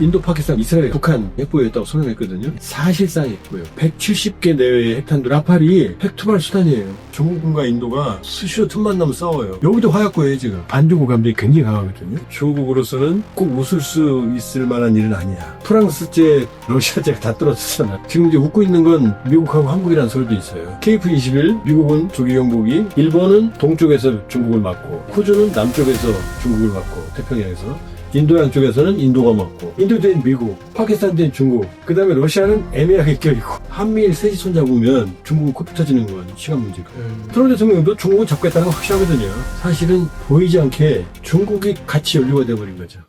인도, 파키스탄, 이스라엘, 북한 핵보유했다고 선언했거든요. 사실상 핵보유. 170개 내외의 핵탄두. 라팔이 핵투발 수단이에요. 중국과 인도가 수시로 틈만 나면 싸워요. 여기도 화약고예요 지금. 반중국 감정이 굉장히 강하거든요. 중국으로서는 꼭 웃을 수 있을 만한 일은 아니야. 프랑스제, 러시아제가 다 떨어졌잖아. 지금 이제 웃고 있는 건 미국하고 한국이라는 소리도 있어요. KF-21, 미국은 조기 경보기, 일본은 동쪽에서 중국을 막고, 호주는 남쪽에서 중국을 막고, 태평양에서. 인도양 쪽에서는 인도가 맞고, 인도 된 미국, 파키스탄 된 중국, 그 다음에 러시아는 애매하게 껴있고, 한미일 셋이 손잡으면 중국은 코피 터지는 건 시간 문제고. 트럼프 대통령도 중국은 잡겠다는 건 확실하거든요. 사실은 보이지 않게 중국이 같이 연루가 돼버린 거죠.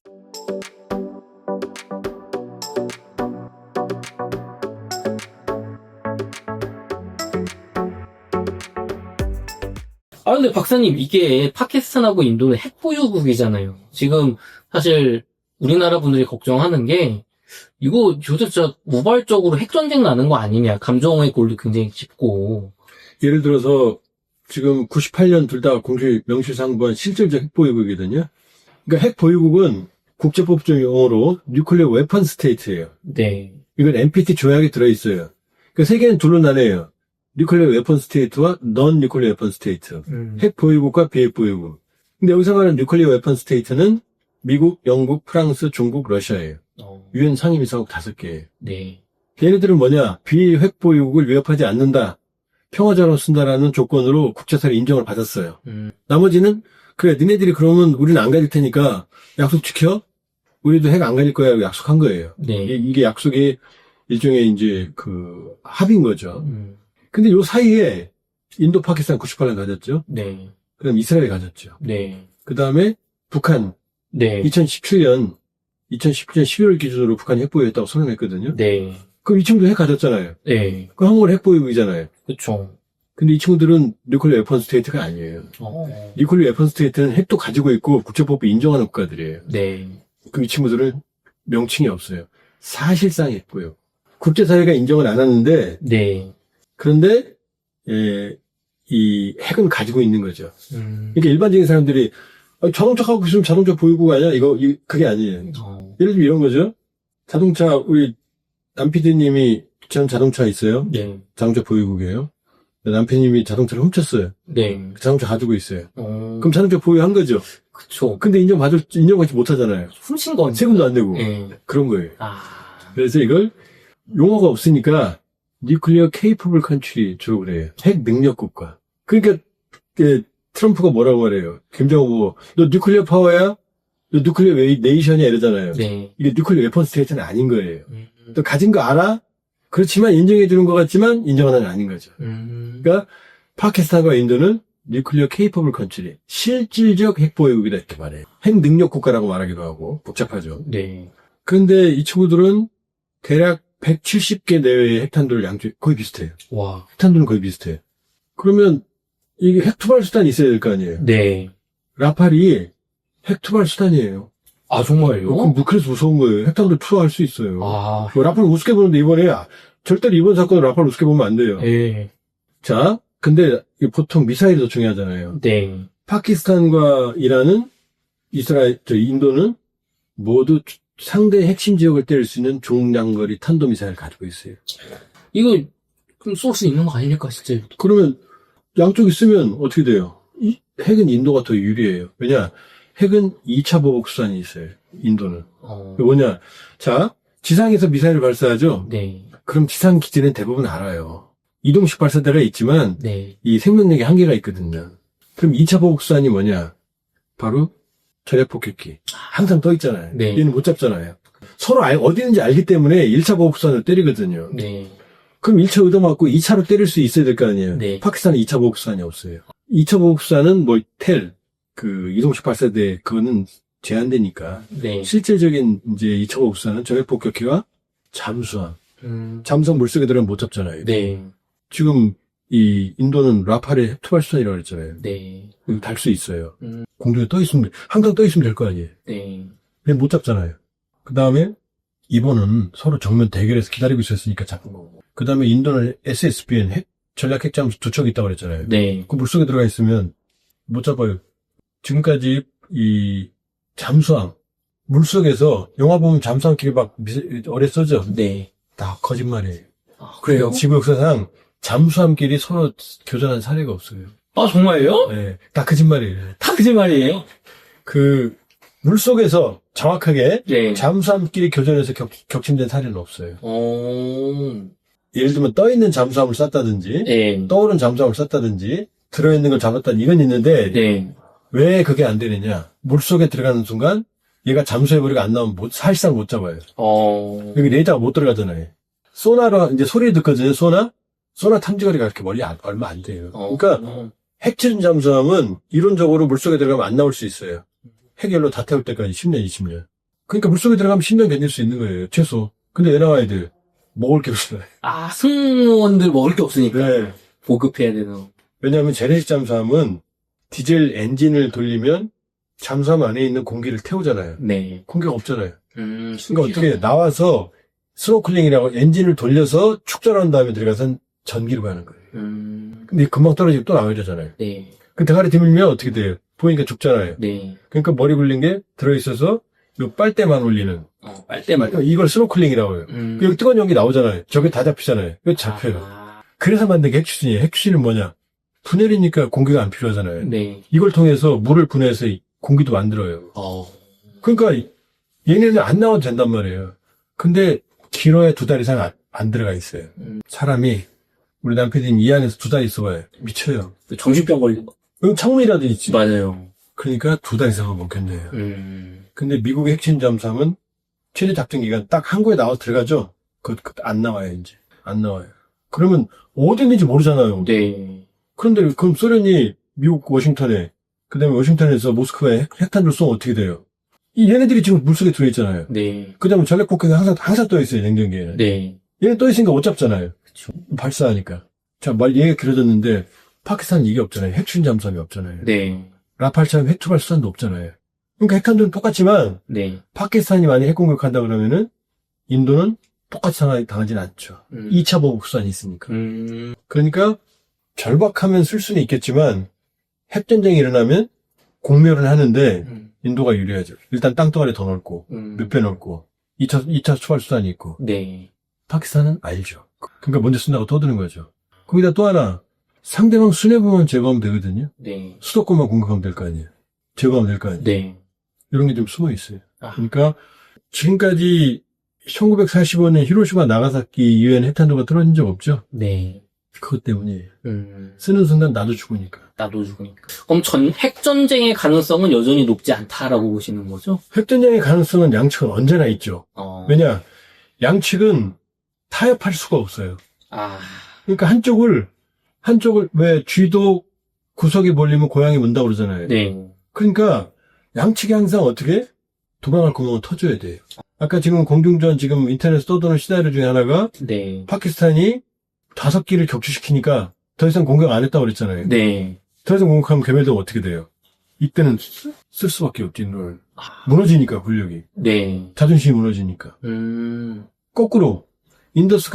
근데 박사님, 이게 파키스탄하고 인도는 핵보유국이잖아요. 지금 사실 우리나라 분들이 걱정하는 게 이거 요새 진짜 우발적으로 핵전쟁 나는 거 아니냐. 감정의 골도 굉장히 짙고. 예를 들어서 지금 98년 둘 다 공식 명시상부한 실질적 핵보유국이거든요. 그러니까 핵보유국은 국제법적 용어로 뉴클리어 웨펀 스테이트예요. 네. 이건 NPT 조약에 들어있어요. 그러니까 세계는 둘로 나뉘어요. 뉴클리어 웨펀 스테이트와 넌 뉴클리어 웨펀 스테이트. 핵 보유국과 비핵 보유국. 근데 여기서 말하는 뉴클리어 웨펀 스테이트는 미국, 영국, 프랑스, 중국, 러시아예요. 유엔 상임이사국 5개예요. 네. 얘네들은 뭐냐? 비핵 보유국을 위협하지 않는다. 평화자로 쓴다라는 조건으로 국제사회 인정을 받았어요. 나머지는 그래 니네들이 그러면 우리는 안 가질 테니까 약속 지켜? 우리도 핵 안 가질 거야 약속한 거예요. 네. 이게 약속이 일종의 이제 그 합의인 거죠. 근데 요 사이에 인도, 파키스탄 98년 가졌죠. 네. 그다음 이스라엘이 가졌죠. 네. 그 다음에 북한. 네. 2017년 11월 기준으로 북한이 핵보유했다고 선언했거든요. 네. 그럼 이 친구도 핵 가졌잖아요. 네. 그럼 한국은 핵보유국이잖아요. 그쵸. 근데 이 친구들은 뉴클리어 웨펀 스테이트가 아니에요. 뉴클리어 웨펀 스테이트는 핵도 가지고 있고 국제법이 인정하는 국가들이에요. 네. 그럼 이 친구들은 명칭이 없어요. 사실상 핵보유. 국제사회가 인정을 안 하는데 네. 그런데 이 핵은 가지고 있는 거죠. 그러니까 일반적인 사람들이 자동차 갖고 있으면 자동차 보유국 아니야? 그게 아니에요. 예를 들면 이런 거죠. 자동차 우리 남 PD님이 전 자동차 있어요. 네. 자동차 보유국이에요. 남 PD님이 자동차를 훔쳤어요. 네. 자동차 가지고 있어요. 그럼 자동차 보유한 거죠. 그쵸. 근데 인정받지 못하잖아요. 훔친 건 세금도 안 내고 네. 그런 거예요. 그래서 이걸 용어가 없으니까 뉴클리어 케이퍼블 컨트리 주로 그래요. 핵 능력 국가. 그러니까 트럼프가 뭐라고 말해요. 김정은 너 뉴클리어 파워야? 너 뉴클리어 네이션이야 이러잖아요. 네. 이게 뉴클리어 웨펀 스테이트는 아닌 거예요. 또 가진 거 알아? 그렇지만 인정해 주는 것 같지만 인정하는 건 아닌 거죠. 그러니까 파키스탄과 인도는 뉴클리어 케이퍼블 컨트리, 실질적 핵 보유국이다 이렇게 말해요. 핵 능력 국가라고 말하기도 하고 복잡하죠. 네. 그런데 이 친구들은 대략 170개 내외의 핵탄두를 양쪽 거의 비슷해요. 와. 핵탄두는 거의 비슷해요. 그러면 이게 핵투발 수단이 있어야 될 거 아니에요. 네. 라팔이 핵투발 수단이에요. 정말요? 그래서 무서운 거예요. 핵탄두 투하할 수 있어요. 라팔 우습게 보는데 이번에 절대로 이번 사건은 라팔 우습게 보면 안 돼요. 네. 자, 근데 보통 미사일이 더 중요하잖아요. 네. 파키스탄과 이란은 인도는 모두 상대의 핵심 지역을 때릴 수 있는 중장거리 탄도미사일을 가지고 있어요. 이거 그럼 쏠 수 있는 거 아닙니까 진짜? 그러면 양쪽이 쓰면 어떻게 돼요? 핵은 인도가 더 유리해요. 왜냐? 핵은 2차 보복 수단이 있어요. 인도는. 뭐냐? 자, 지상에서 미사일을 발사하죠? 네. 그럼 지상 기지는 대부분 알아요. 이동식 발사대가 있지만 네. 이 생명력에 한계가 있거든요. 그럼 2차 보복 수단이 뭐냐? 바로 전략 폭격기. 항상 떠 있잖아요. 네. 얘는 못 잡잖아요. 서로 어디 있는지 알기 때문에 1차 보복 수단을 때리거든요. 네. 그럼 1차 얻어맞고 2차로 때릴 수 있어야 될 거 아니에요. 네. 파키스탄은 2차 보복 수단이 없어요. 2차 보복 수단은 이동식 발사대 그거는 제한되니까. 네. 실질적인 이제 2차 보복 수단은 전략 폭격기와 잠수함. 잠수함 물속에 들어가면 못 잡잖아요. 네. 지금 이 인도는 라팔의 핵투발 수단이라고 그랬잖아요. 네. 달 수 있어요. 공중에 항상 떠 있으면 될 거 아니에요. 네. 근데 못 잡잖아요. 그 다음에 이번은 서로 정면 대결해서 기다리고 있었으니까 잡은 거고. 그 다음에 인도는 SSBN 전략 핵잠수 2척 있다고 그랬잖아요. 네. 그 물속에 들어가 있으면 못 잡아요. 지금까지 이 잠수함 물속에서 영화 보면 잠수함끼리 막 어뢰 쏘죠? 네. 다 거짓말이에요. 아, 그래요? 지구 역사상 잠수함끼리 서로 교전한 사례가 없어요. 아, 정말요? 네, 다 거짓말이에요. 다 거짓말이에요? 그 물속에서 정확하게 네. 잠수함끼리 교전해서 격침된 사례는 없어요. 어, 예를 들면 떠있는 잠수함을 쐈다든지 네. 떠오른 잠수함을 쐈다든지 들어있는 걸 잡았다든지 이건 있는데 네. 왜 그게 안 되느냐. 물속에 들어가는 순간 얘가 잠수해버리고 안 나오면 사실상 못 잡아요. 여기 레이더가 못 들어가잖아요. 소나로 이제 소리를 듣거든요. 소나 탐지거리가 그렇게 얼마 안 돼요. 그러니까 핵추진 잠수함은 이론적으로 물속에 들어가면 안 나올 수 있어요. 핵연료 다 태울 때까지 10년, 20년. 그러니까 물속에 들어가면 10년 견딜 수 있는 거예요. 최소. 근데 왜 나와야 돼? 먹을 게 없어요. 아, 승무원들 먹을 게 없으니까. 네. 보급해야 되는. 왜냐하면 재래식 잠수함은 디젤 엔진을 돌리면 잠수함 안에 있는 공기를 태우잖아요. 네. 공기가 없잖아요. 그러니까 신기하다. 어떻게 나와서 스노클링이라고 엔진을 돌려서 축전한 다음에 들어가서 전기로 가는 거예요. 근데 금방 떨어지고 또 나와야 되잖아요. 네. 그 대가리 드밀면 어떻게 돼요? 보니까 죽잖아요. 네. 그러니까 머리 굴린 게 들어있어서 요 빨대만 올리는. 빨대만. 그러니까 이걸 스노클링이라고 해요. 여기 뜨거운 연기 나오잖아요. 저게 다 잡히잖아요. 이거 잡혀요. 그래서 만든 게 핵추진이에요. 핵추진은 뭐냐? 분해리니까 공기가 안 필요하잖아요. 네. 이걸 통해서 물을 분해해서 공기도 만들어요. 그러니까 얘네는 안 나와도 된단 말이에요. 근데 길어야 2달 이상 안 들어가 있어요. 사람이 우리 남편이 이 안에서 2달 있어봐요. 미쳐요. 정신병 걸린 거. 여기 창문이라도 있지. 맞아요. 그러니까 2달 이상은 못 견뎌요. 근데 미국의 핵심 잠수함은 최대 작전 기간 딱 항구에 나와서 들어가죠. 안 나와요 이제. 안 나와요. 그러면 어디 있는지 모르잖아요. 네. 그런데 그럼 소련이 미국 워싱턴에 그다음에 워싱턴에서 모스크바에 핵탄두를 쏘면 어떻게 돼요? 얘네들이 지금 물속에 들어있잖아요. 네. 그다음에 전략폭격이 항상 떠있어요, 냉전기에는. 네. 얘는 떠있으니까 못 잡잖아요. 그쵸. 발사하니까. 자, 얘기가 길어졌는데, 파키스탄은 이게 없잖아요. 핵추진 잠수함이 없잖아요. 네. 라팔처럼 핵투발 수단도 없잖아요. 그러니까 핵탄두는 똑같지만, 네. 파키스탄이 만약 핵공격한다 그러면은, 인도는 똑같이 당하지는 않죠. 2차 보복 수단이 있으니까. 그러니까, 절박하면 쓸 수는 있겠지만, 핵전쟁이 일어나면, 공멸을 하는데, 인도가 유리하죠. 일단 땅덩어리 더 넓고, 몇 배 넓고, 2차 초발 수단이 있고. 네. 파키스탄은 알죠. 그러니까 먼저 쓴다고 떠드는 거죠. 거기다 또 하나, 상대방 수뇌부만 제거하면 되거든요. 네. 수도권만 공격하면 될 거 아니에요. 제거하면 될 거 아니에요. 네. 이런 게 좀 숨어 있어요. 그러니까, 지금까지 1945년 히로시마 나가사키 이후에는 핵탄두가 떨어진 적 없죠? 네. 그것 때문이에요. 쓰는 순간 나도 죽으니까. 나도 죽으니까. 그럼 핵전쟁의 가능성은 여전히 높지 않다라고 보시는 거죠? 핵전쟁의 가능성은 양측은 언제나 있죠. 왜냐, 양측은 타협할 수가 없어요. 그러니까 한쪽을 왜 쥐도 구석에 몰리면 고양이 문다고 그러잖아요. 네. 그러니까 양측이 항상 어떻게 도망갈 구멍을 터줘야 돼요. 아까 지금 공중전 지금 인터넷에 떠도는 시나리오 중에 하나가 네. 파키스탄이 5기를 격추시키니까 더 이상 공격 안 했다고 그랬잖아요. 네. 더 이상 공격하면 개멸되면 어떻게 돼요? 이때는 쓸 수밖에 없지, 널. 무너지니까, 권력이. 네. 자존심이 무너지니까. 거꾸로, 인더스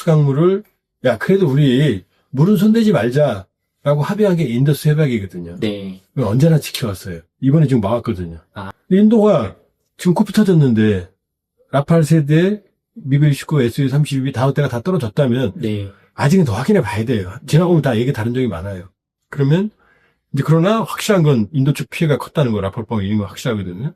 강물을, 야, 그래도 우리 물은 손대지 말자라고 합의한 게 인더스 협약이거든요. 네. 언제나 지켜왔어요. 이번에 지금 막았거든요. 인도가 지금 코피 터졌는데, 라팔 세대, 미그29, SU-32 다음 때가 다 떨어졌다면, 네. 아직은 더 확인해 봐야 돼요. 지나보면 다 얘기 다른 적이 많아요. 그러면, 이제 그러나 확실한 건 인도 쪽 피해가 컸다는 거, 라팔빵 이런 거 확실하거든요.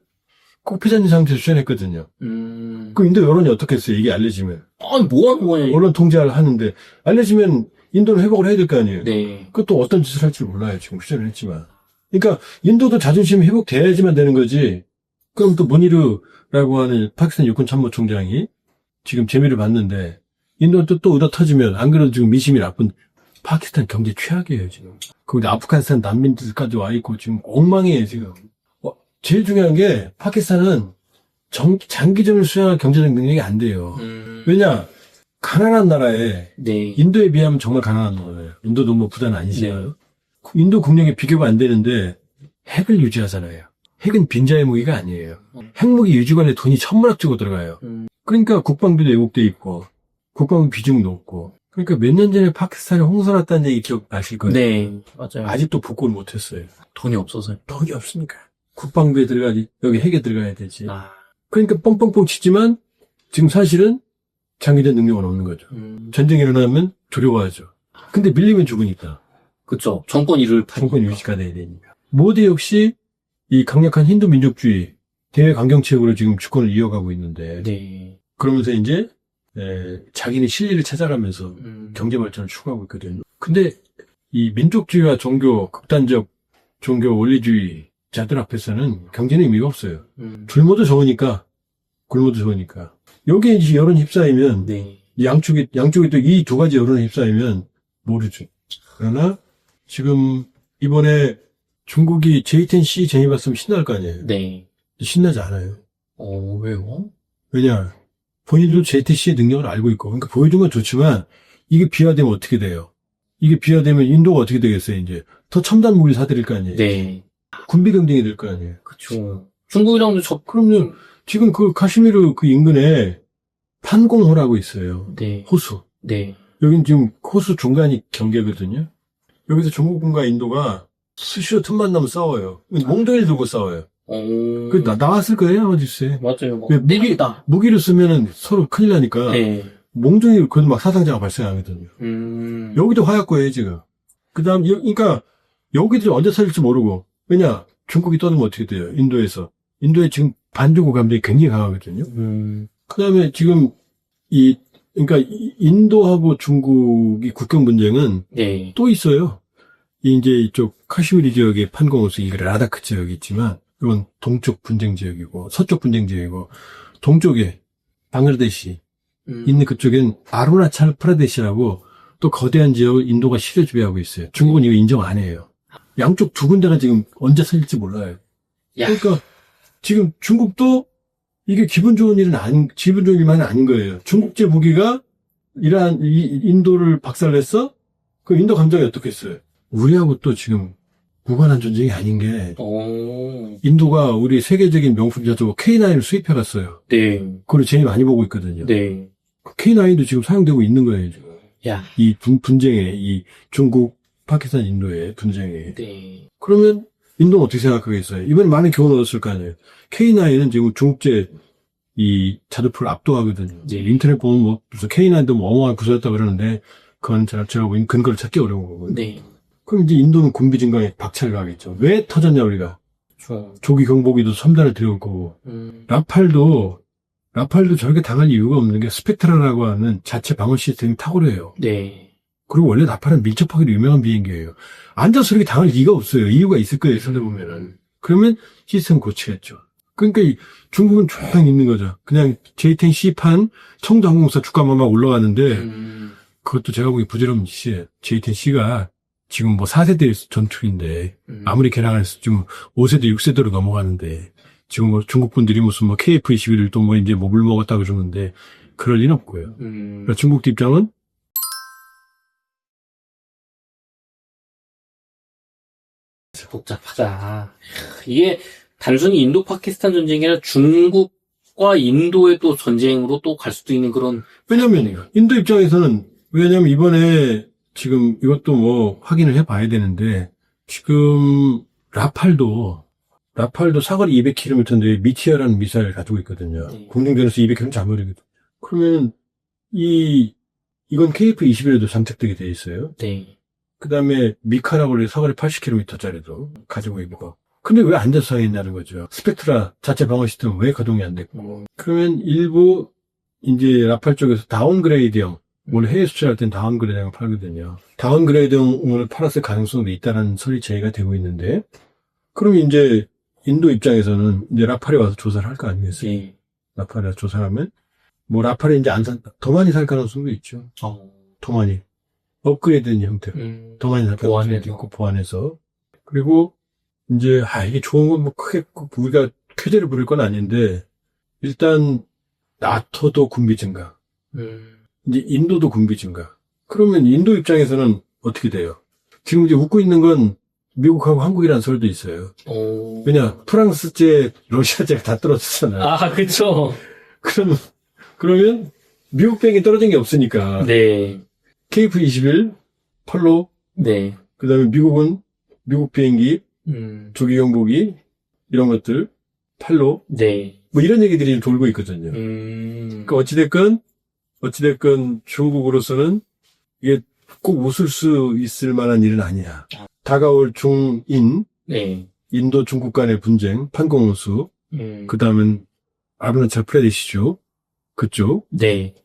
꼭 피자님 상태에서 추천했거든요. 그 인도 여론이 어떻겠어요? 이게 알려지면. 뭐 하는 거냐. 언론 통제를 하는데, 알려지면 인도는 회복을 해야 될 거 아니에요. 네. 그것도 어떤 짓을 할지 몰라요. 지금 추천을 했지만. 그러니까, 인도도 자존심이 회복돼야지만 되는 거지. 그럼 또 무니르라고 하는 파키스탄 육군 참모총장이 지금 재미를 봤는데, 인도는 또 의다 터지면, 안 그래도 지금 민심이 나쁜 파키스탄 경제 최악이에요, 지금. 거기다 아프가니스탄 난민들까지 와있고, 지금 엉망이에요, 지금. 제일 중요한 게, 파키스탄은 장기전을 수행할 경제적 능력이 안 돼요. 왜냐, 가난한 나라에, 네. 인도에 비하면 정말 가난한 나라예요. 인도도 뭐 부자는 아니지만. 인도 국력에 비교가 안 되는데, 핵을 유지하잖아요. 핵은 빈자의 무기가 아니에요. 핵무기 유지관에 돈이 천문학적으로 들어가요. 그러니까 국방비도 왜곡돼 있고, 국방비 비중 높고. 그러니까 몇 년 전에 파키스탄에 홍수 났다는 얘기 기억나실 거예요. 네, 맞아요. 아직도 복구를 못했어요. 돈이 없어서요. 돈이 없으니까. 국방부에 들어가지, 여기 핵에 들어가야 되지. 아, 그러니까 뻥뻥뻥 치지만 지금 사실은 장기전 능력은 없는 거죠. 전쟁이 일어나면 두려워하죠. 근데 밀리면 죽으니까. 그쵸. 정권 정권 유지가 돼야 되니까. 모디 역시 이 강력한 힌두 민족주의, 대외 강경책으로 지금 주권을 이어가고 있는데, 네. 그러면서 이제 자기네 실리를 찾아가면서 경제 발전을 추구하고 있거든요. 근데 이 민족주의와 극단적 종교 원리주의자들 앞에서는 경제는 의미가 없어요. 굶어도 좋으니까. 여기에 이제 여론 휩싸이면, 네. 양쪽이 또 이 두 가지 여론에 휩싸이면 모르죠. 그러나 지금 이번에 중국이 J10C 제의받으면 신날 거 아니에요. 네. 신나지 않아요. 왜요? 왜냐? 본인도 J10C의 능력을 알고 있고, 그러니까 보여준 건 좋지만 이게 비하되면 어떻게 돼요? 이게 비하되면 인도가 어떻게 되겠어요? 이제 더 첨단 무기를 사들일 거 아니에요. 네. 군비 경쟁이 될 거 아니에요. 그쵸. 중국이랑도 그러면 지금 그 카시미르 그 인근에 판공호라고 있어요. 네. 호수. 네. 여긴 지금 호수 중간이 경계거든요. 여기서 중국군과 인도가 수시로 틈만 나면 싸워요. 몽둥이를 들고 싸워요. 나왔을 거예요, 어디서. 맞아요. 무기를 쓰면은 서로 큰일 나니까. 네. 몽둥이로 그래도 막 사상자가 발생하거든요. 여기도 화약고예요, 지금. 그러니까, 여기도 언제 터질지 모르고. 왜냐, 중국이 떠들면 어떻게 돼요, 인도에서. 인도에 지금 반중국 감정이 굉장히 강하거든요. 그 다음에 지금, 그러니까, 인도하고 중국이 국경 분쟁은 네. 또 있어요. 이제 이쪽 카슈미르 지역의 판공호수, 이게 라다크 지역이 있지만, 이건 동쪽 분쟁 지역이고, 서쪽 분쟁 지역이고, 동쪽에 방글라데시, 있는 그쪽엔 아루나찰 프라데시라고 또 거대한 지역을 인도가 실효 지배하고 있어요. 중국은 이거 인정 안 해요. 양쪽 두 군데가 지금 언제 터질지 몰라요. 야. 그러니까 지금 중국도 이게 기분 좋은 일만은 아닌 거예요. 중국제 무기가 인도를 박살냈어? 그 인도 감정이 어떻겠어요? 우리하고 또 지금 무관한 전쟁이 아닌 게 인도가 우리 세계적인 명품 자동차 K9을 수입해갔어요. 네. 그걸 제일 많이 보고 있거든요. 네. K9도 지금 사용되고 있는 거예요, 지금. 야. 이 분쟁에, 이 중국, 파키스탄, 인도의 분쟁에. 네. 그러면 인도는 어떻게 생각하겠어요? 이번에 많은 교훈을 얻었을 거 아니에요. K9은 지금 중국제 이 자주포를 압도하거든요. 네. 인터넷 보면 무슨 K9도 어마어마한 구조였다 그러는데, 그건 제가 보기엔 근거를 찾기 어려운 거거든요. 네. 그럼 이제 인도는 군비 증강에 박차를 가겠죠. 왜 터졌냐, 우리가? 조기 경보기도 3단을 들여올 거고. 라팔도 저렇게 당할 이유가 없는 게 스펙트라라고 하는 자체 방어 시스템이 탁월해요. 네. 그리고 원래 라팔은 밀접하기로 유명한 비행기예요. 앉아서 이렇게 당할 이유가 없어요. 이유가 있을 거예요, 찾아보면은. 그러면 시스템 고치겠죠. 그러니까 중국은 조용히 있는 거죠. 그냥 J10C판 청도항공사 주가만 막 올라가는데, 그것도 제가 보기 부질없는 짓이에요. J10C가 지금 4세대 전투기인데, 아무리 개량해서 지금 5세대, 6세대로 넘어가는데, 지금 중국 분들이 무슨 KF-21을 또 이제 물 먹었다고 그러는데, 그럴 리는 없고요. 그러니까 중국 입장은 복잡하다. 이게 단순히 인도 파키스탄 전쟁이 아니라 중국과 인도의 또 전쟁으로 또 갈 수도 있는 그런. 왜냐면 인도 입장에서는 왜냐면 이번에 지금 이것도 확인을 해봐야 되는데 지금 라팔도 사거리 200km인데 미티아라는 미사일을 가지고 있거든요. 네. 공중전에서 200km 잡아버리거든. 그러면 이건 KF-21에도 장착되게 돼 있어요. 네. 그 다음에 미카라고 해서 사거리 80km짜리도 가지고 있고. 근데 왜 앉아서 했냐는 거죠. 스펙트라 자체 방어 시스템은 왜 가동이 안 됐고. 그러면 일부 이제 라팔 쪽에서 다운그레이드형, 원래 해외 수출할 땐 다운그레이드형을 팔거든요. 다운그레이드형을 팔았을 가능성도 있다는 설이 제기가 되고 있는데, 그럼 이제 인도 입장에서는 이제 라팔에 와서 조사를 할 거 아니겠어요? 네. 라팔에 와서 조사를 하면, 라팔에 이제 더 많이 살 가능성도 있죠. 더 많이. 업그레이드된 형태로. 더 많이 살 가능성도 있고, 보완해서. 그리고, 이제, 이게 좋은 건 크게 우리가 쾌재를 부릴 건 아닌데, 일단, 나토도 군비 증가. 이제 인도도 군비 증가. 그러면 인도 입장에서는 어떻게 돼요? 지금 이제 웃고 있는 건 미국하고 한국이라는 설도 있어요. 왜냐, 프랑스제, 러시아제가 다 떨어졌잖아요. 아, 그쵸. 그러면 미국 비행기 떨어진 게 없으니까. 네. KF-21, 펄로. 네. 그 다음에 미국 비행기, 조기 경보기, 이런 것들, 팔로, 네. 뭐 이런 얘기들이 돌고 있거든요. 그러니까 어찌됐건 중국으로서는 이게 꼭 웃을 수 있을 만한 일은 아니야. 다가올 중인, 네. 인도 중국 간의 분쟁, 판공호수, 그 다음은 아르나찰 프레데시주, 그쪽, 네.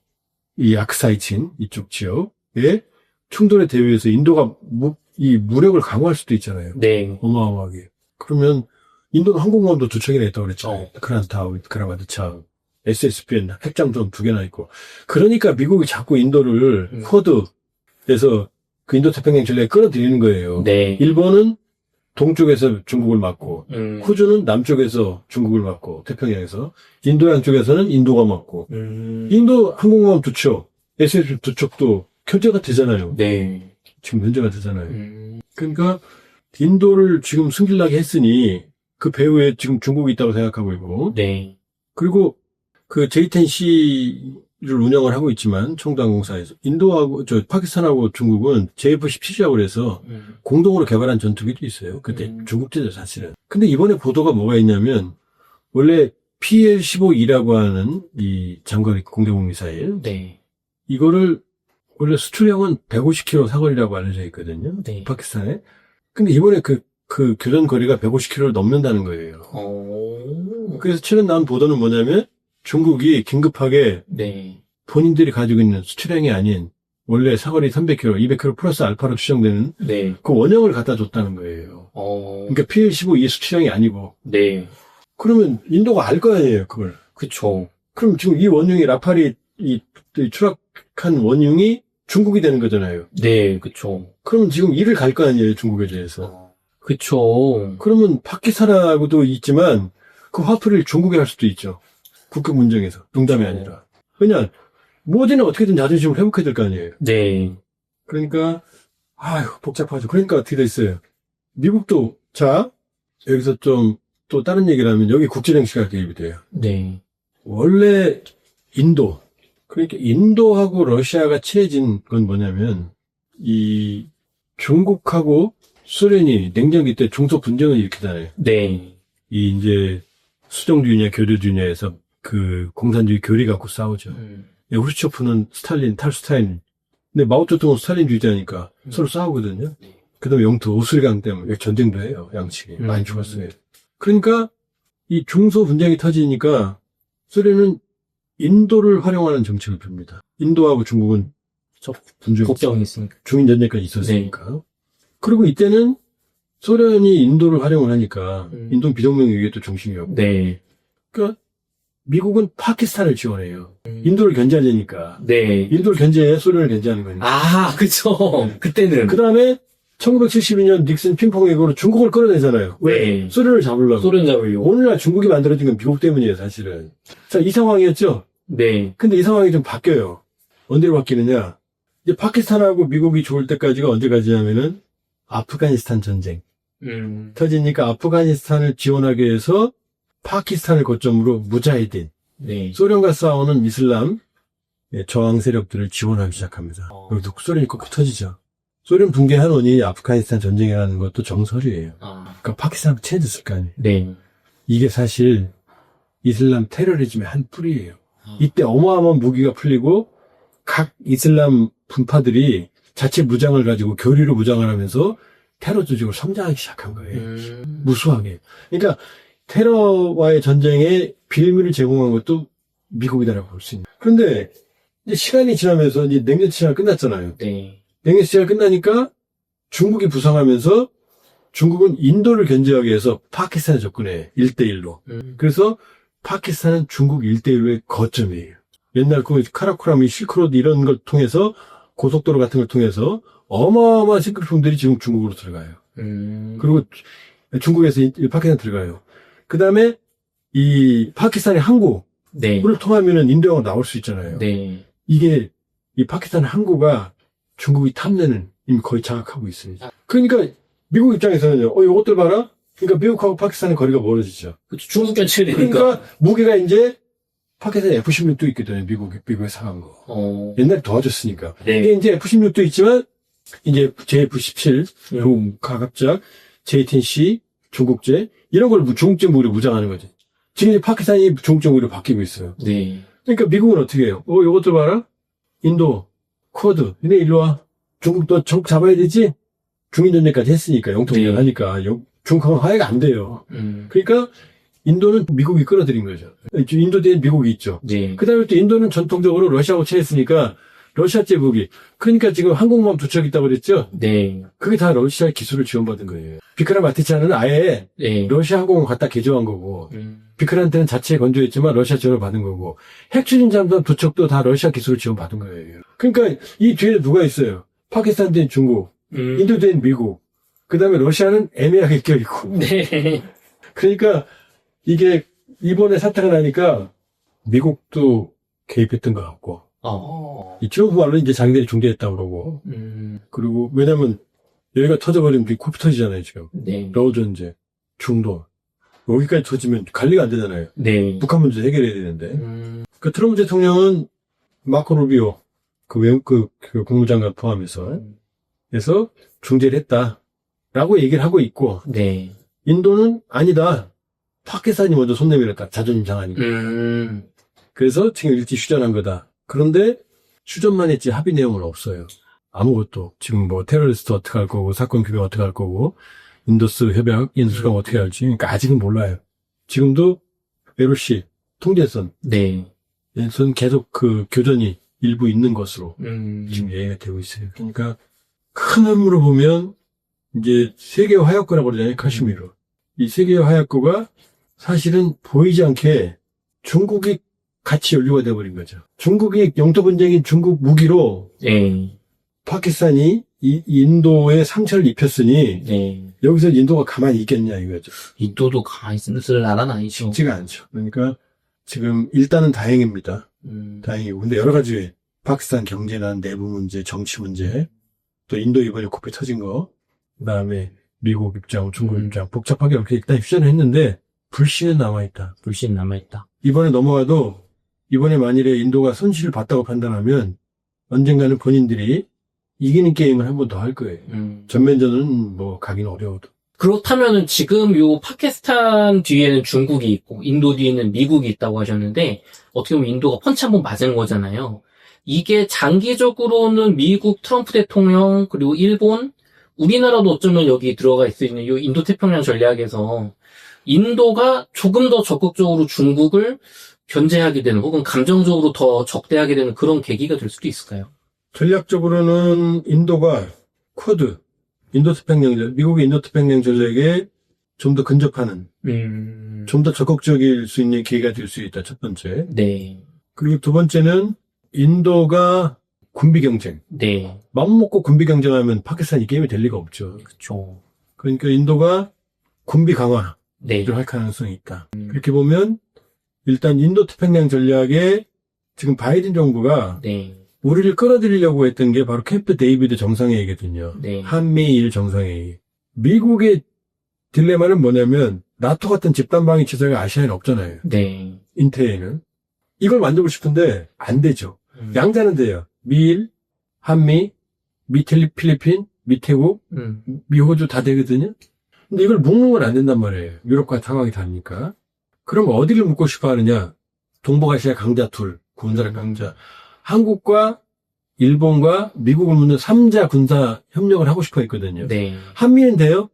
이 아크사이친, 이쪽 지역의 충돌에 대비해서 인도가 이 무력을 강화할 수도 있잖아요. 네. 어마어마하게. 그러면 인도는 항공모함도 2척이나 있다고 그랬잖아요. 크란타우, 크라마드차, SSBN 핵잠수함 2개나 있고. 그러니까 미국이 자꾸 인도를 쿼드에서 그 인도태평양 전략에 끌어들이는 거예요. 네. 일본은 동쪽에서 중국을 막고, 호주는 남쪽에서 중국을 막고, 태평양에서. 인도양 쪽에서는 인도가 막고. 인도 항공모함 2척, SSB 2척도 견제가 되잖아요. 네. 지금 견제가 되잖아요. 그러니까 인도를 지금 승질나게 했으니 그 배후에 지금 중국이 있다고 생각하고 있고. 네. 그리고 그 J10C를 운영을 하고 있지만 청도항공사에서 인도하고 파키스탄하고 중국은 JF-17이라고 그래서 공동으로 개발한 전투기도 있어요. 그때 중국 때죠 사실은. 근데 이번에 보도가 뭐가 있냐면 원래 PL-15E라고 하는 이 장거리 공대공 미사일. 네. 이거를 원래 수출량은 150km 사거리라고 알려져 있거든요. 네. 파키스탄에. 근데 이번에 그 교전 거리가 150km를 넘는다는 거예요. 그래서 최근 나온 보도는 뭐냐면 중국이 긴급하게 네. 본인들이 가지고 있는 수출량이 아닌 원래 사거리 300km, 200km 플러스 알파로 추정되는 네. 그 원형을 갖다 줬다는 거예요. 그러니까 PL-15E 수출량이 아니고. 네. 그러면 인도가 알 거 아니에요, 그걸. 그쵸. 그럼 지금 이 원흉이 라팔이 추락한 원흉이 중국이 되는 거잖아요. 네, 그쵸. 그러면 지금 일을 갈 거 아니에요, 중국에 대해서. 그쵸. 그러면 파키스탄하고도 있지만 그 화풀이를 중국에 할 수도 있죠. 국격 문정에서. 농담이 아니라. 왜냐, 뭐든 어떻게든 자존심을 회복해야 될 거 아니에요. 네. 그러니까, 아휴, 복잡하죠. 그러니까 어떻게 돼 있어요. 미국도, 자, 여기서 좀 또 다른 얘기를 하면 여기 국제정치가 개입이 돼요. 네. 원래 인도, 그러니까 인도하고 러시아가 친해진 건 뭐냐면 이 중국하고 소련이 냉전기 때 중소 분쟁을 일으키잖아요. 네. 이 이제 수정주의냐 교류주의냐에서 그 공산주의 교리 갖고 싸우죠. 후르초프는 스탈린, 탈스타인. 근데 마오쩌둥은 스탈린주의자니까 서로 싸우거든요. 그다음에 영토 오술강 때문에 전쟁도 해요. 양측이 많이 죽었어요. 그러니까 이 중소 분쟁이 터지니까 소련은 인도를 활용하는 정책을 펴니다. 인도하고 중국은 분쟁, 국경이 있으니까. 중인 전쟁까지 있었으니까. 네. 그리고 이때는 소련이 인도를 활용을 하니까 인도 비동맹 위기에 또 중심이었고. 네. 그러니까 미국은 파키스탄을 지원해요. 인도를 견제하려니까. 네. 인도를 견제해 소련을 견제하는 거니까. 아, 그쵸. 네. 그때는. 그 다음에 1972년 닉슨 핑퐁 회고로 중국을 끌어내잖아요. 왜? 네. 소련을 잡으려고. 소련 잡으려고. 오늘날 중국이 만들어진 건 미국 때문이에요, 사실은. 자, 이 상황이었죠? 네. 근데 이 상황이 좀 바뀌어요. 언제로 바뀌느냐? 이제 파키스탄하고 미국이 좋을 때까지가 언제까지냐면은 아프가니스탄 전쟁. 터지니까 아프가니스탄을 지원하기 위해서 파키스탄을 거점으로 무자히딘. 네. 소련과 싸우는 이슬람 저항 세력들을 지원하기 시작합니다. 여기서 소련이 꼭 터지죠. 소련 붕괴한 원인이 아프가니스탄 전쟁이라는 것도 정설이에요. 그러니까 파키스탄하고 친해졌을 거 아니에요. 네. 이게 사실 이슬람 테러리즘의 한 뿌리예요. 이때 어마어마한 무기가 풀리고 각 이슬람 분파들이 자체 무장을 가지고 교리로 무장을 하면서 테러 조직을 성장하기 시작한 거예요. 무수하게. 그러니까 테러와의 전쟁에 빌미를 제공한 것도 미국이다라고 볼 수 있는. 그런데 이제 시간이 지나면서 이제 냉전 시대가 끝났잖아요. 네. 냉전 시대가 끝나니까 중국이 부상하면서 중국은 인도를 견제하기 위해서 파키스탄에 접근해. 1대1로. 그래서 파키스탄은 중국 1대1로의 거점이에요. 옛날 그 카라코람, 실크로드 이런 걸 통해서 고속도로 같은 걸 통해서 어마어마한 식료품들이 지금 중국으로 들어가요. 그리고 중국에서 파키스탄 들어가요. 그 다음에 이 파키스탄의 항구를 네. 통하면은 인도양으로 나올 수 있잖아요. 네. 이게 이 파키스탄 항구가 중국이 탐내는 이미 거의 장악하고 있습니다. 그러니까 미국 입장에서는요. 이것들 봐라. 그러니까 미국하고 파키스탄의 거리가 멀어지죠. 중국 견제를 그러니까 무기가 이제 파키스탄에 F-16도 있거든요. 미국에 사간 거. 옛날에 도와줬으니까. 네. 이게 이제 F-16도 있지만 이제 JF-17 가급적 J-10C 중국제 이런 걸 중국제 무기로 무장하는 거지. 지금 이제 파키스탄이 중국제 무기로 바뀌고 있어요. 네. 그러니까 미국은 어떻게 해요? 요것들 봐라. 인도, 쿼드, 얘네 일로 와. 중국도 적 잡아야 되지? 중인전쟁까지 했으니까, 영통전 네. 하니까. 중국하고는 화해가 안 돼요. 그러니까, 인도는 미국이 끌어들인 거죠. 인도 뒤에 미국이 있죠. 네. 그 다음에 또 인도는 전통적으로 러시아하고 친했으니까, 러시아제 무기. 그러니까 지금 항공모함 두 척 있다고 그랬죠? 네. 그게 다 러시아의 기술을 지원받은 거예요. 비크람 마티차는 아예 네. 러시아 항공을 갖다 개조한 거고, 비크란테는 자체에 건조했지만 러시아 지원을 받은 거고, 핵추진 잠수함 두 척도 다 러시아 기술을 지원받은 거예요. 그러니까 이 뒤에 누가 있어요? 파키스탄 뒤엔 중국, 인도 뒤엔 미국, 그 다음에 러시아는 애매하게 껴있고. 네. 그러니까 이게 이번에 사태가 나니까 미국도 개입했던 것 같고, 이 트럼프 말로 이제 자기들이 중재했다고 그러고, 그리고 왜냐면 여기가 터져버리면 코피 터지잖아요, 지금. 네. 러전제, 중도. 여기까지 터지면 관리가 안 되잖아요. 네. 북한 문제 해결해야 되는데. 그 트럼프 대통령은 마코 루비오, 그 국무장관 포함해서, 해서 중재를 했다라고 얘기를 하고 있고, 네. 인도는 아니다. 파키스탄이 먼저 손 내밀었다. 자존심 상하니까. 그래서 지금 일찍 휴전한 거다. 그런데 휴전만 했지 합의 내용은 없어요. 아무것도. 지금 뭐 테러리스트 어떻게 할 거고, 사건 규명 어떻게 할 거고, 인도스 협약, 인수강 어떻게 할지. 그러니까 아직은 몰라요. 지금도 LOC, 통제선. 네. 선 계속 그 교전이 일부 있는 것으로 지금 얘기가 되고 있어요. 그러니까 큰 의미로 보면 이제 세계 화약고라고 그러잖아요. 카슈미르. 이 세계 화약고가 사실은 보이지 않게 중국이 같이 연루가 돼버린 거죠. 중국이 영토 분쟁인 중국 무기로 네. 파키스탄이 이 인도에 상처를 입혔으니 네. 여기서 인도가 가만히 있겠냐 이거죠. 인도도 가만히 있을 나라는 아니죠. 쉽지가 않죠. 그러니까 지금 일단은 다행입니다. 다행이고. 근데 여러 가지 파키스탄 경제난 내부 문제, 정치 문제, 또 인도 이번에 코피 터진 거, 그 다음에 미국 입장, 중국 입장, 복잡하게 이렇게 일단 휴전을 했는데 불씨는 남아있다. 불신 남아있다. 이번에 넘어가도 이번에 만일에 인도가 손실을 봤다고 판단하면 언젠가는 본인들이 이기는 게임을 한 번 더 할 거예요. 전면전은 뭐 가기는 어려워도. 그렇다면은 지금 요 파키스탄 뒤에는 중국이 있고 인도 뒤에는 미국이 있다고 하셨는데 어떻게 보면 인도가 펀치 한 번 맞은 거잖아요. 이게 장기적으로는 미국 트럼프 대통령 그리고 일본 우리나라도 어쩌면 여기 들어가 있을 수 있는 요 인도 태평양 전략에서 인도가 조금 더 적극적으로 중국을 견제하게 되는 혹은 감정적으로 더 적대하게 되는 그런 계기가 될 수도 있을까요? 전략적으로는 인도가 쿼드, 인도태평양, 미국의 인도태평양 전략에 좀 더 근접하는, 좀 더 적극적일 수 있는 계기가 될 수 있다, 첫 번째. 네. 그리고 두 번째는 인도가 군비 경쟁. 네. 맘먹고 군비 경쟁하면 파키스탄이 게임이 될 리가 없죠. 그렇죠. 그러니까 인도가 군비 강화를 네. 할 가능성이 있다. 그렇게 보면 일단 인도태평양 전략에 지금 바이든 정부가 네. 우리를 끌어들이려고 했던 게 바로 캠프 데이비드 정상회의거든요. 네. 한미일 정상회의. 미국의 딜레마는 뭐냐면 나토 같은 집단방위 체제가 아시아에는 없잖아요. 네. 인태에는. 이걸 만들고 싶은데 안 되죠. 양자는 돼요. 미일, 한미, 필리핀, 미태국, 미호주 다 되거든요. 근데 이걸 묶는 건 안 된단 말이에요. 유럽과 상황이 다르니까. 그럼 어디를 묶고 싶어 하느냐? 동북아시아 강자 둘, 군사력 강자. 한국과 일본과 미국을 묶는 3자 군사 협력을 하고 싶어 했거든요. 네. 한미는 돼요?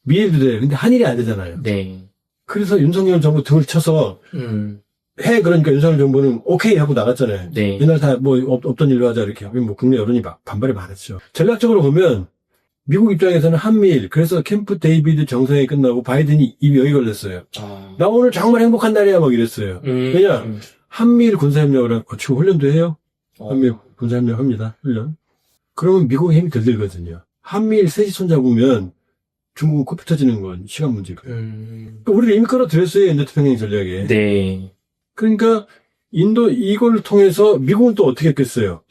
미일도 돼요. 근데 한일이 안 되잖아요. 네. 그래서 윤석열 정부 등을 쳐서 해 그러니까 윤석열 정부는 오케이 하고 나갔잖아요. 네. 옛날 다 뭐 없던 일로 하자 이렇게 하면 뭐 국내 여론이 반발이 많았죠. 전략적으로 보면 미국 입장에서는 한미일 그래서 캠프 데이비드 정상회의 끝나고 바이든이 입이 여기 걸렸어요. 나 오늘 정말 행복한 날이야 막 이랬어요. 왜냐 한미일 군사협력을 거치고 훈련도 해요. 한미일 군사협력 합니다. 훈련. 그러면 미국의 힘이 덜 들거든요. 한미일 셋이 손잡으면 중국은 코피 터지는 건 시간 문제고요. 그러니까 우리를 이미 끌어들였어요. 인도태평양 전략에. 네. 그러니까 인도 이걸 통해서 미국은 또 어떻게 했겠어요?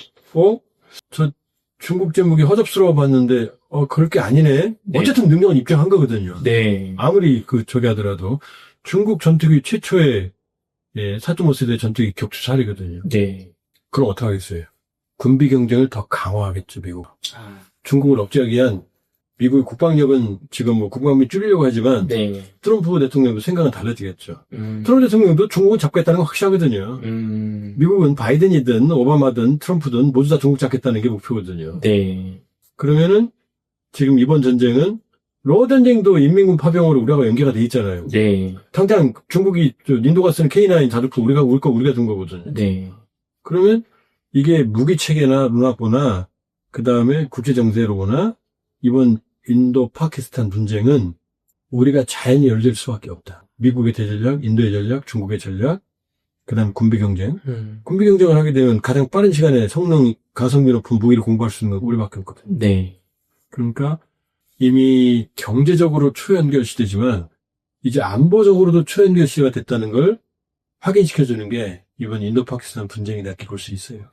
저 중국 제목이 허접스러워 봤는데 그럴 게 아니네. 네. 어쨌든 능력은 입증한 거거든요. 네. 아무리 저기 하더라도 중국 전투기 최초의 4.5세대 전투기 격추살이거든요. 네. 그럼 어떡하겠어요? 군비 경쟁을 더 강화하겠죠, 미국. 중국을 억제하기 위한 미국의 국방력은 지금 뭐 국방비 줄이려고 하지만 네. 트럼프 대통령도 생각은 달라지겠죠. 트럼프 대통령도 중국은 잡겠다는 건 확실하거든요. 미국은 바이든이든 오바마든 트럼프든 모두 다 중국 잡겠다는 게 목표거든요. 네. 그러면은 지금 이번 전쟁은 러 전쟁도 인민군 파병으로 우리가 연계가 돼 있잖아요. 네. 당장 중국이 인도가 쓰는 K9 자주포 우리가 둔 거거든요. 네. 그러면 이게 무기 체계나 문화보나 그 다음에 국제 정세로 보나 이번 인도 파키스탄 분쟁은 우리가 자연히 열릴 수밖에 없다. 미국의 대전략, 인도의 전략, 중국의 전략, 그 다음 군비 경쟁. 군비 경쟁을 하게 되면 가장 빠른 시간에 성능, 가성비 높은 무기를 공부할 수 있는 건 우리밖에 없거든요. 네. 그러니까 이미 경제적으로 초연결 시대지만 이제 안보적으로도 초연결 시대가 됐다는 걸 확인시켜주는 게 이번 인도 파키스탄 분쟁이다 이렇게 볼 수 있어요.